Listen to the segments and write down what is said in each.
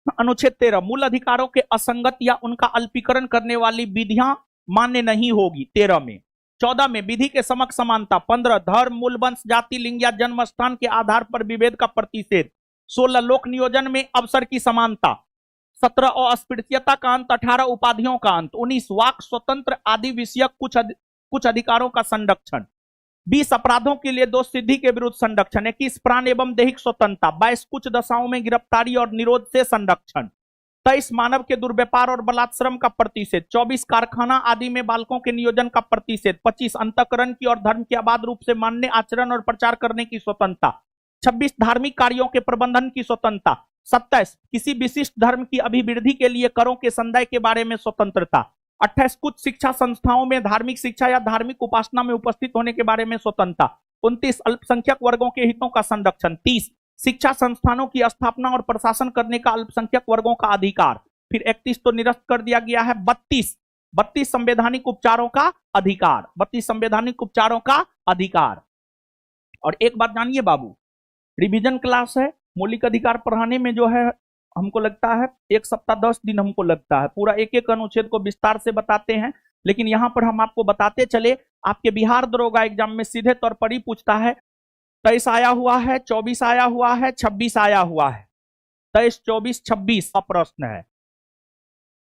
अनुच्छेद 13 मूल अधिकारों के असंगत या उनका अल्पीकरण करने वाली विधियां मान्य नहीं होगी 13 में। 14 में विधि के समक्ष समानता। 15 धर्म, मूल वंश, जाति, लिंग या जन्म स्थान के आधार पर विभेद का प्रतिषेध। 16 लोक नियोजन में अवसर की समानता। 17 अस्पृश्यता का अंत। 18 उपाधियों का अंत। 19 वाक स्वतंत्र आदि विषयक कुछ अधिकारों का संरक्षण। 20 अपराधों के लिए दोष सिद्धि के विरुद्ध संरक्षण। 21 प्राण एवं दैहिक स्वतंत्रता। 22 कुछ दशाओं में गिरफ्तारी और निरोध से संरक्षण। 23 मानव के दुर्व्यापार और बलात्श्रम का प्रतिषेध। 24 कारखाना आदि में बालकों के नियोजन का प्रतिषेध। 25 अंतःकरण की और धर्म के अबाध रूप से मानने, आचरण और प्रचार करने की स्वतंत्रता। 26 धार्मिक कार्यों के प्रबंधन की स्वतंत्रता। 27 किसी विशिष्ट धर्म की अभिवृद्धि के लिए करों के संदाय के बारे में स्वतंत्रता। 28 कुछ शिक्षा संस्थाओं में धार्मिक शिक्षा या धार्मिक उपासना में उपस्थित होने के बारे में स्वतंत्रता। 29 अल्पसंख्यक वर्गों के हितों का संरक्षण। 30 शिक्षा संस्थानों की स्थापना और प्रशासन करने का अल्पसंख्यक वर्गों का अधिकार। फिर 31 तो निरस्त कर दिया गया है। 32 संवैधानिक उपचारों का अधिकार। 32 संवैधानिक उपचारों का अधिकार। और एक बात जानिए बाबू, रिवीजन क्लास है, मौलिक अधिकार पढ़ाने में जो है हमको लगता है 1 सप्ताह 10 दिन हमको लगता है, पूरा एक एक अनुच्छेद को विस्तार से बताते हैं। लेकिन यहाँ पर हम आपको बताते चले, आपके बिहार दरोगा एग्जाम में सीधे तौर पर ही पूछता है 23 आया हुआ है, 24 आया हुआ है, 26 आया हुआ है। 23, 24, 26 का प्रश्न है।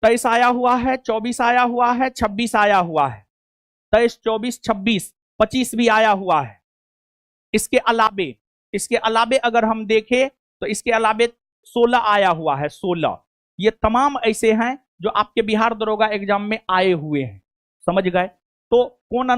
23 आया हुआ है, 24 आया हुआ है, 26 आया हुआ है। 23, 24, 26, 25 भी आया हुआ है। इसके अलावे अगर हम देखें तो इसके अलावे 16 आया हुआ है। 16 ये तमाम ऐसे हैं जो आपके बिहार दरोगा एग्जाम में आए हुए हैं। समझ गए? तो कौन